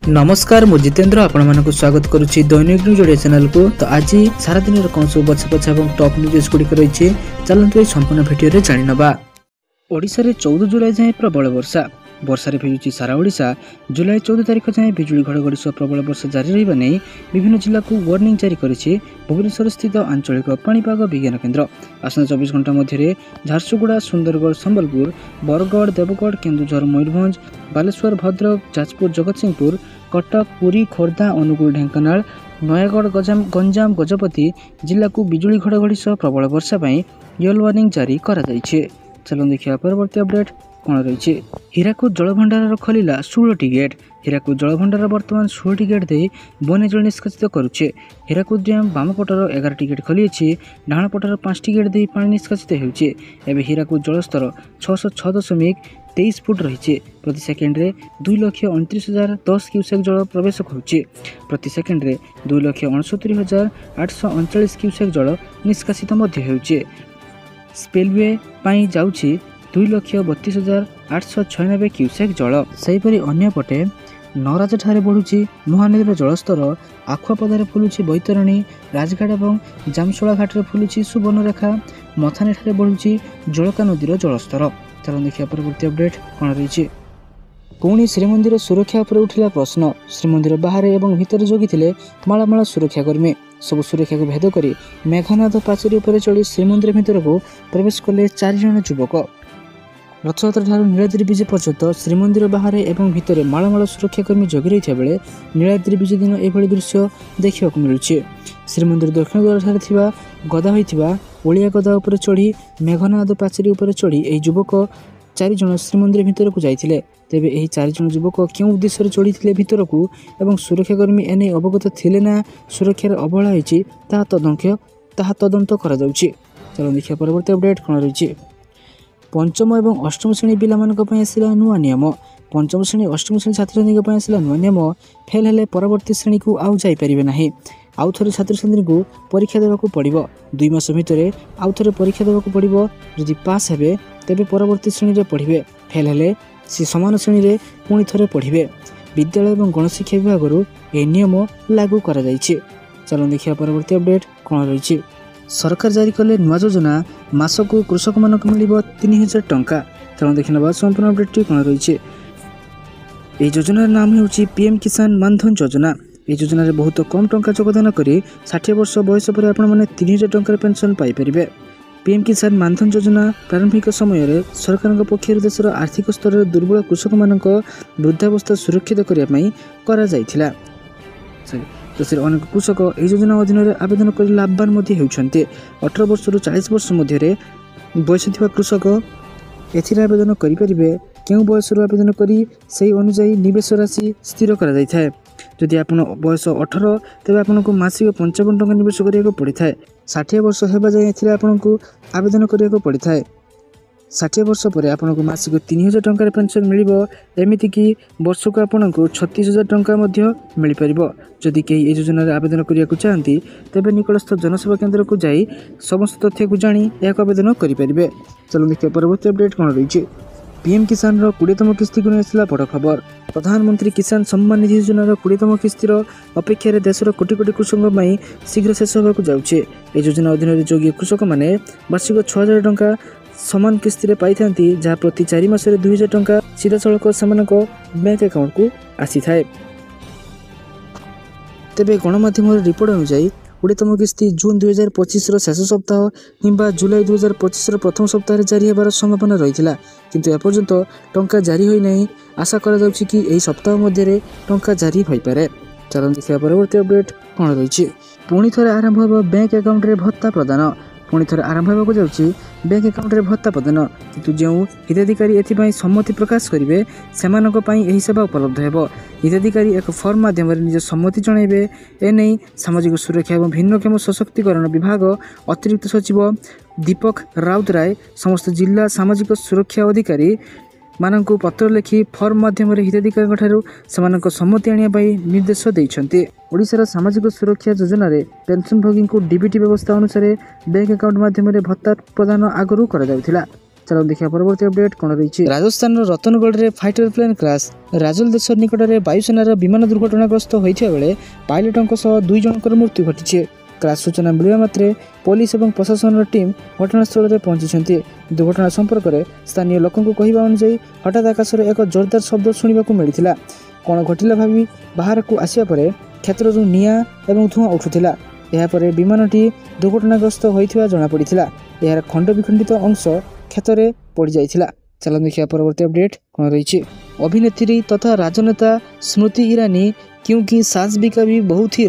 नमस्कार मु जितेंद्र आपण स्वागत करुच्ची दैनिक न्यूज ओडिया चैनल को। तो आज सारा दिन कौन सब बछा बछा और टॉप न्यूज गुड़िक रही चलते ये संपूर्ण भिडियो जानी नवा। ओडिशा रे 14 जुलाई जाए प्रबल वर्षा वर्षार भिजुची सारा ओडिशा। जुलाई 14 तारिख जाए बिजुली घड़घड़ी सह प्रबल वर्षा जारी रहा नहीं विभिन्न जिला को वार्निंग जारी करिछि भुवनेश्वर स्थित आंचलिक पाणीपाग विज्ञान केन्द्र। आसना 24 घंटा मध्य झारसुगुड़ा, सुंदरगढ़, संबलपुर, बरगढ़, देवगढ़, केन्दुझर, मयूरभंज, बालेश्वर, भद्रक, जाजपुर, जगतसिंहपुर, कटक, पुरी, खोर्धा, अनुगुल, ढेंकानाल, नयागढ़, गंजाम, गजपति जिला को बिजुली घड़घड़ी सह प्रबल वर्षा येलो वार्निंग जारी करा जाइछे। चलो देखिए परवर्ती अपडेट कौन रही। हीराकुद जलभंडार खोलिला 16टी गेट। हीराकुद जलभंडार बर्तमान 16टी गेट दे बन्या जल निष्कासित करुचे। हीराकुद डैम बामपटर 11टी गेट खोली डाणपटर 5टी गेट दे पानी निष्कासित होउचे। एबे हीराकुद जलस्तर 606.23 फुट रही। प्रति सेकेंड रे 2,29,010 क्यूसेक जल प्रवेश करुचे। प्रति सेकेंड रे 2,69,839 क्यूसेक जल निष्कासित होउचे। स्पेलवे पाई जाउछि 2,32,896 क्यूसेक जल। सेहीपरि अन्यपटे नराज ठारे बढ़ुछि महानदीर जलस्तर। आखुआपदारे फुलुछि बैतरणी, राजघाट और जामशोला घाट में फुलुछि सुवर्णरेखा। मथानी ठारे बढ़ुछि जलका नदीर जलस्तर। चलो देखिए परवर्ती अपडेट कौन रही। पुणी श्रीमंदिर सुरक्षा पर उठिला प्रश्न। श्रीमंदिर बाहर और भितर जगिथिले माळमाळ सुरक्षाकर्मी। सब सुरक्षा को भेद करी मेघनाद पाचेरी उपर चढ़ी श्रीमंदिर भितर को प्रवेश कले 4 जन युवक। रथयात्रा ठारू नीलाद्री विजे पर्यंत श्रीमंदिर बाहर और भितर माळमाळ सुरक्षाकर्मी जगी रही बेले नीलाद्री विजे दिन यह दृश्य देखा मिलूँ। श्रीमंदिर दक्षिण द्वार ठारे गदा होता ओलिया गदा उपर चढ़ी मेघनाद पाचेरी उपर चढ़ी यह युवक 4 जन श्रीमंदिर भितर को जाइथिले। तेबे यही 4 जन युवक क्यों उद्देश्य चढ़ी भितर को एवं सुरक्षाकर्मी एने अवगत थिले ना सुरक्षार अवहेला होइछि ताहा तदंत करा जाउछि। चलो देखिए परवर्ती अपडेट कौन रही। पंचम और अष्टम श्रेणी पिलामानक आसिला नुआ नियम। पंचम श्रेणी अष्टम श्रेणी छात्र छात्री आसिला नुआ नियम। फेल हेले परवर्ती श्रेणी को आउ जाई परिबे नाही। आउ थरे छात्र छात्री को परीक्षा देवाक पड़िबो। 2 मास भितर आउ थरे परीक्षा देवाक पड़िबो। जदि पास हेबे तेबे परवर्ती श्रेणी रे पढ़िबे। फेल हेले सी समान श्रेणी रे पुणी थरे पढ़िबे। विद्यालय और गणशिक्षा विभाग यह नियम लागू करा जाइछे। चलो देखिए परवर्ती अपडेट कौन रही। सरकार जारी कले नुआ योजना मासक कृषक मानक मिलिबो 3,000 टंका। चलो देखिए संपूर्ण अपडेट कौन रही। यह योजनार नाम होउछि पीएम किसान मानधन योजना। यह योजना बहुत कम टंका योगदान करी 60 वर्ष बयस पर आपण माने 3,000 टंकार पेंशन पाई परिबे। पीएम किसान मानधन योजना प्रारंभिक समय सरकार पक्षर देशर आर्थिक स्तर दुर्बल कृषक मानक वृद्धावस्था सुरक्षित करने करा जाइथिला। देशर अनेक कृषक यह योजना अधीन आवेदन कर लाभवान होउछन्ते। 18 वर्ष रु 40 वर्ष मध्य बयस थिबा कृषक एथिरे आवेदन करिपरिबे। केउ बयस आवेदन करी सही अनुसार निवेश राशि स्थिर करा जाइथाय। जदि आपण बयस 18 तेबे आपनको मासिक 55 टंका निवेश करिया पड़ी थाए। 60 वर्ष हेबा जाय एथिरे आपनको आवेदन करिया पड़ी थाए। 60 वर्ष पर आपनको मासिक 3,000 टंकार पेंशन मिलिबो। एमिति कि वर्ष को आपनको 36,000 टंका मध्य मिल परिबो। जदि केही ए योजना रे आवेदन करिया को चाहंती तेबे निकटस्थ जनसेवा केंद्र को जाई समस्त तथ्य को जानी एक आवेदन करि परिबे। चलो देखिए परवर्ती अपडेट कोन रही। पीएम किसान 20तम किस्ती को आसला बड़ खबर। प्रधानमंत्री किसान सम्मान निधि योजनार 20तम किस्तीर अपेक्षा देशर कोटी कोटी कृषकों शीघ्र शेष होगा जाउछे। ए योजना अधीन योग्य कृषक माने वार्षिक 6,000 टंका समान किस्ती रे पाई थांती, जहाँ प्रति 4 मास 2,000 टंका सीधा सड़क सेमानक बैंक अकाउंट को आसी थाए। तेबे गणमाध्यम रिपोर्ट अनुसार 20तम किस्ती जून 2025 शेष सप्ताह किंबा जुलाई 2025 प्रथम सप्ताह जारी होबार संभावना रही। किंतु एपर्यंत टंका जारी होई नहीं। आशा करा जाउछि कि एही सप्ताह मध्य टंका जारी होई पारे। चलो देखिए परवर्ती अपडेट कौन रही। पुणी थरे आरंभ होबो बैंक अकाउंट रे भत्ता प्रदान। पुणी थरे आरंभ होबाक जाउछि बैंक अकाउंट रे भत्ता प्रदान। किंतु जो हिताधिकारी एथिपाई सम्मति प्रकाश करिवे सेमानक पई एही सेवा उपलब्ध हेबो। हिताधिकारी एक फॉर्म माध्यम निज सम्मति जणाइबे। एने सामाजिक सुरक्षा और भिन्नक्षम सशक्तिकरण विभाग अतिरिक्त सचिव दीपक राउतराय समस्त जिला सामाजिक सुरक्षा अधिकारी मानक पत्र लिखि फॉर्म माध्यम हिताधिकारी ठारू सेमानक सम्मति आनिया निर्देश देइछन्ते। ओडिशार सामाजिक सुरक्षा योजना रे पेंशनभोगी को डीबीटी व्यवस्था अनुसार बैंक अकाउंट माध्यम भत्ता प्रदान आगरू करा जाउथिला। चलो देखिए परवर्ती अपडेट कौन रही। राजस्थान रतनगढ़ में फाइटर प्लेन क्रैश। राजोल देश निकट में वायुसेनार विमान दुर्घटनाग्रस्त होता बेले पायलटों सह 2 जनकर मृत्यु घटी। क्रैश सूचना मिलवा मात्रे पुलिस और प्रशासन टीम घटनास्थल में पहुंची। दुर्घटना संपर्क में स्थानीय लोकों कहवा अनुसार हठात आकाश में एक जोरदार शब्द शुणा मिलता। कौन घटिला भावी बाहर को आसिया परे क्षेत्र निआं और धुआं उठुला। यापर विमानटी दुर्घटनाग्रस्त होता जमापड़ा। यार खंड विखंडित अंश क्षेत्र में पड़ जाइथिला। चलो देखिए परवर्ती अपडेट कौन रही। अभिनेत्री तथा राजनेता स्मृति ईरानी क्योंकि सास भी कभी बहुत ही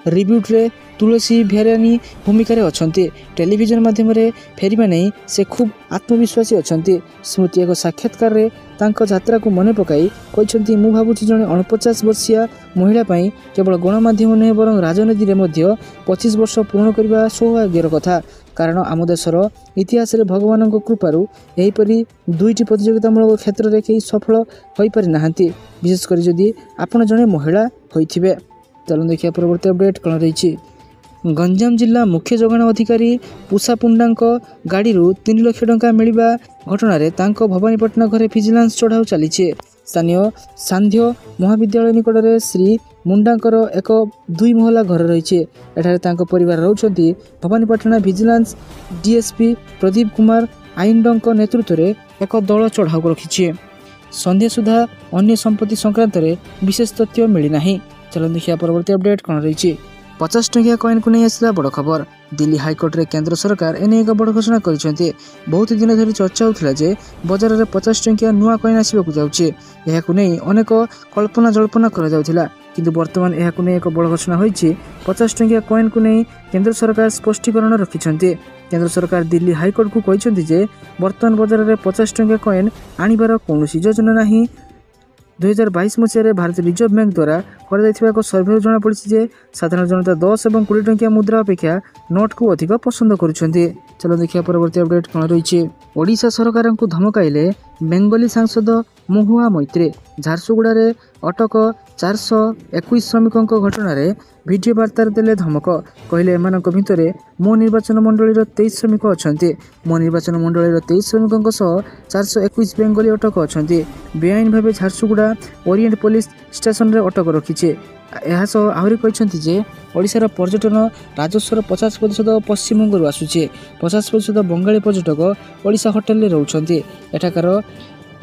रिब्यूट रे तुलसी भेरानी भूमिका रे अछंती। टेलीविजन माध्यम फेरिबा नहीं से खूब आत्मविश्वासी अछंती। स्मृति एक साक्षात्कार रे तांको यात्रा को मन पकाई कहते मु भावुची जने 49 वर्षीय महिला पाई केवल गणमाध्यम नुहे बरं राजनीति रे मध्य 25 वर्ष पूर्ण करने सौभाग्यर कथा। कारण आम देशर इतिहास रे भगवान कृपारू एहीपरि 2टी प्रतियोगितामूलक क्षेत्र में कई सफल हो पारि नाहांती, विशेषकर जदि आपण जने महिला होइथिबे। चलो देखिए परवर्ती अपडेट कौन रही। गंजाम जिला मुख्य जोगाण अधिकारी पूषा पुंडांक गाड़ी 3 लाख टंका मिलवा घटन तांको भवानीपटना घरे विजिलेंस चढ़ाऊ चली। स्थानीय सांध्य महाविद्यालय निकट में श्री मुंडांकर एक 2 महला घर रही। एठारे तांको परिवार रहउछंती। भवानीपटना विजिलेंस डीएसपी प्रदीप कुमार आइंडंक नेतृत्व में एक दल चढ़ाऊ रखी। संध्या सुधा अन्य संपत्ति संक्रांत में विशेष तथ्य मिलना। चलो देखिए परवर्ती अपडेट कौन रही। 50 टंकिया कॉइन को नहीं आसला बड़ खबर। दिल्ली हाईकोर्ट रे केंद्र सरकार एने एक बड़ घोषणा करिसेंती। बहुत दिन धरी चर्चा होता जे बजार में 50 टंकिया नुआ कॉइन आसवाक जाउछि। एहाकु नहीं अनेक कल्पना जल्पना करा जाउथिला, किंतु वर्तमान एहाकु नहीं एक बड़ घोषणा होइछि। 50 टंकिया कॉइन को नहीं केंद्र सरकार स्पष्टीकरण रखिसेंती। केंद्र सरकार दिल्ली हाईकोर्ट को कहिसेंती जे वर्तमान बजार में 50 टंकिया कॉइन आनिबार कौनसी योजना नाही। 2022 मसीह भारतीय रिजर्व बैंक द्वारा कर सर्वे जमापड़ी जे साधारण जनता 10 और 20 टंकिया मुद्रा अपेक्षा नोट को अधिक पसंद करुछंती। चलो देखिए परवर्ती अपडेट कौन रही। ओडिशा सरकार को धमकाइले बेंगली सांसद महुआ मैत्री। झारसुगुड़ा रे अटक 421 श्रमिकों घटन में वीडियो वार्तार देले धमक। कहले एमानक भितरे मो निर्वाचन मंडली 23 श्रमिक अछंती। मो निर्वाचन मंडली 23 श्रमिकों सह 421 बेंगली अटक अछंती। बेआईन भाव झारसुगुड़ा ओरिएंट पुलिस स्टेशन रे अटक रखिछे। आहरी कहते जे ओडिशार पर्यटन राजस्वर 50% पश्चिमबंग आसुचे। 50% बंगाली पर्यटक ओडिशा होटेल रे रहउछंती। एठाकार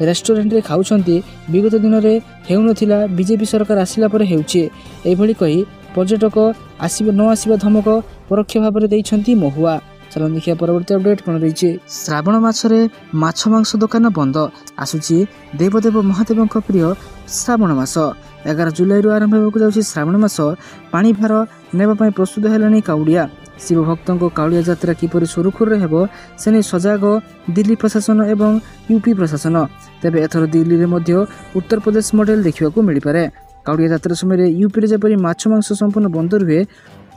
रेस्टोरेंट रे खाउछंती। विगत दिन में हेउनथिला, बीजेपी सरकार आसिला परे हेउचे। एभली कही पर्यटक आसिबे न आसिबा धमक परोक्ष भाव में देइछंती महुआ। चलो देखिए परवर्ती अपडेट कौन रही। श्रावण मासरे माछ मांस दुकान बंद। आसुची देवदेव महादेव प्रिय श्रावण मास। 11 जुलाई आरंभ होगा जाउछि श्रावण मास। पानी भार नेबापई प्रस्तुत हेलानी काउडिया। शिव भक्तों को काउडिया यात्रा किपरि सुरुखुर हेबो सेने सजाग दिल्ली प्रशासन एवं यूपी प्रशासन। तेबे एथर दिल्ली रे मध्य उत्तर प्रदेश मॉडल देखा मिल पारे। काउडिया यात्रा समय यूपी रे जेपरि माछ मांस संपूर्ण बंद रुहे,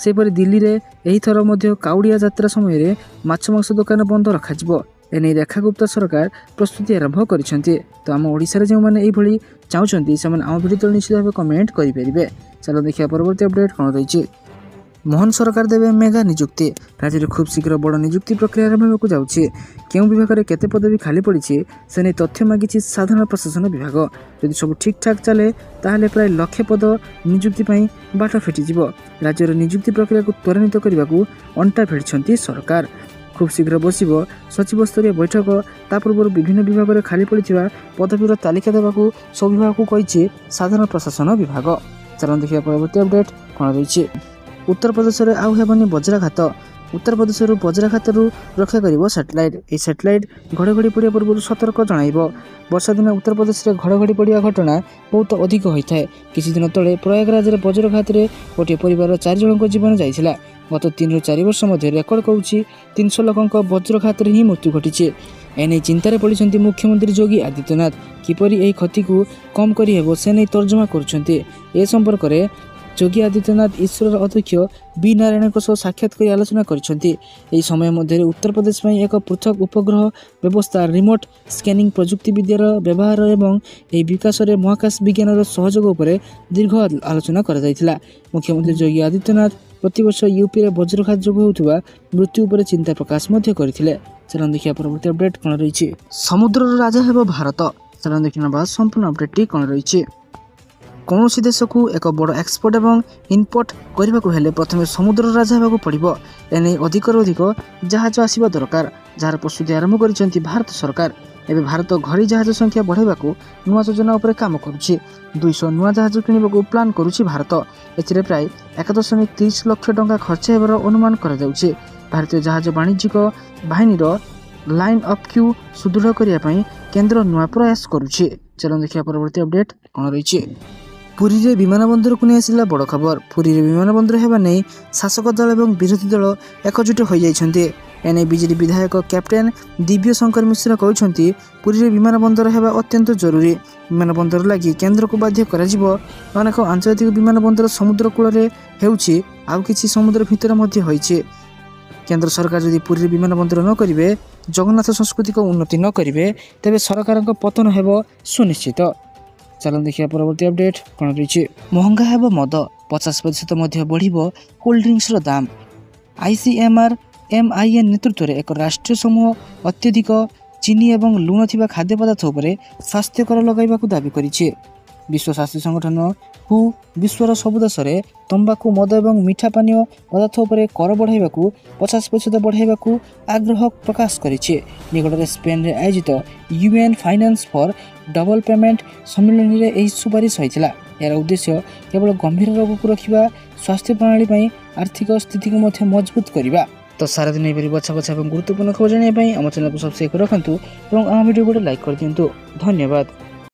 सेपरि दिल्ली रे एही थर मध्य काउडिया यात्रा समय माछ मांस दुकान बंद रखाजिबो। एने रेखा गुप्ता सरकार प्रस्तुति आरंभ करिसेंती। तो आम ओडिशा जो मैंने यही चाहते से आम भिडियो तले निश्चित भाव कमेंट करेंगे। चलो देखिए परवर्ती अपडेट कौन रही। मोहन सरकार देवे मेगा नियुक्ति। राज्य में खूब शीघ्र बड़ नियुक्ति प्रक्रिया आरंभ होगा जाउछि। केउं विभाग में केते पदवी खाली पड़ी से नहीं तथ्य मागिछि साधारण प्रशासन विभाग। यदि सब ठीक ठाक चले ताहले प्राय 100 पद नियुक्ति बाट फिटिजिबो। राज्यर नियुक्ति प्रक्रिया को त्वरान्वित करने को अंटा भिड़िछंती सरकार। खूब शीघ्र बसिबो सचिव स्तरीय बैठक। ता पूर्व विभिन्न विभाग में खाली पड़ा पदवीर तालिका देवाक सब विभाग को कही साधारण प्रशासन विभाग। चलो देखिए परवर्ती अपडेट कौन रही। उत्तर प्रदेश में आउ हेबनी वज्राघात। उत्तर प्रदेश वज्राघात रक्षा कर सैटेलाइट। यह सैटेलाइट घड़घड़ी पड़ा पूर्व सतर्क जन। वर्षा दिन उत्तर प्रदेश में घड़घड़ी पड़ा घटना बहुत अधिक होता है। किसी दिन तले प्रयागराज में वज्रघात में गोटे परिवार 4 जनों जीवन जाइला। गत 3 ରୁ 4 वर्ष मध्य रेकर्ड करुच्ची 300 लोकों वज्रघात ही मृत्यु घटी। एने चिंतार पड़ते मुख्यमंत्री योगी आदित्यनाथ। किपरि यह क्षति को कम करहब से नहीं तर्जमा कर संपर्क में योगी आदित्यनाथ ईश्वर अध्यक्ष बी नारायण सह साक्षात कर आलोचना कर समय मध्य उत्तर प्रदेश में एक पृथक उपग्रह व्यवस्था रिमोट स्कैनिंग प्रजुक्ति विद्यार व्यवहार एवं यह विकास में महाकाश विज्ञान सहयोग उपर दीर्घ आलोचना कर मुख्यमंत्री योगी आदित्यनाथ प्रतिवर्ष यूपी में वज्रघात जो होता मृत्यु पर चिंता प्रकाश करते। चलन देखिए परवर्ती अपडेट कौन रही समुद्र राजा हेब भारत चलन देखा संपूर्ण अपडेट कौन रही कौन देश को एक बड़ एक्सपोर्ट एवं इनपोर्ट करने को हेले प्रथम समुद्र राजा होगा पड़ो एने अधिक अधिक जहाज आसवा दरकार जार प्रस्तुति आरंभ कर भारत सरकार एवं भारत घड़ी जहाज संख्या बढ़ावा नुआ योजना उपर काम करुच्ची 200 नुआ जहाज किणवा प्लां करुच्ची भारत एथिरे प्राय 1.30 लाख टंका खर्च होबार अनुमान करा जाउछि। भारतीय जहाज वाणिज्यिक बाहिनी लाइन अफ क्यू सुदृढ़ करने केन्द्र नुआ प्रयास करुच्ची। चलो देखिए परवर्ती अपडेट कौन रही पुरी रे विमान बंदर को नहीं आसला बड़ खबर पुरी रे विमान बंदर हेबा नहीं शासक दल एवं विरोधी दल एकजुट हो जाइछन्ते एने बीजेडी विधायक कैप्टेन दिव्य शंकर मिश्र कहते पुरी रे विमान बंदर हेबा अत्यंत जरूरी विमान बंदर लगी केन्द्र को बाध्य करा जिवो अनेक आंतर्जातिक विमान बंदर समुद्र कूल रे हेउछि आउ किछि समुद्र भितर मध्ये होइछि केन्द्र सरकार जदि पुरी रे विमान बंदर न करिवे जगन्नाथ संस्कृति को उन्नति न करिवे तेबे सरकार पतन हेबो सुनिश्चित। चलन देखिए परवर्ती अपडेट कौन रही महंगा हेब मद 50% बढ़ कोल्ड ड्रिंक्स दाम ICMR MIN नेतृत्व में एक राष्ट्रीय समूह अत्यधिक चीनी एवं लुण थी खाद्य पदार्थ उपर स्वास्थ्यकर लगाइबा दाबी करिछि। विश्व स्वास्थ्य संगठन हु विश्वर सबु देश में तंबाकू मद एवं मीठा पानीय पदार्थ उपर कर बढ़ाइबा 50% बढ़ाइबा आग्रह प्रकाश करिछि। निकट में स्पेन रे आयोजित UN फाइनेंस फॉर डेवलपमेंट सम्मेलन में यह सुपारिश होता। यार उद्देश्य केवल गंभीर रोग को रखा स्वास्थ्य प्रणाली आर्थिक स्थिति को मजबूत करने। तो सारा दिन यह बछा बछा गुरुत्वपूर्ण खबर जानापी आम चैनल को सब्सक्राइब रखु और आम वीडियो को लाइक कर दिंतु। धन्यवाद।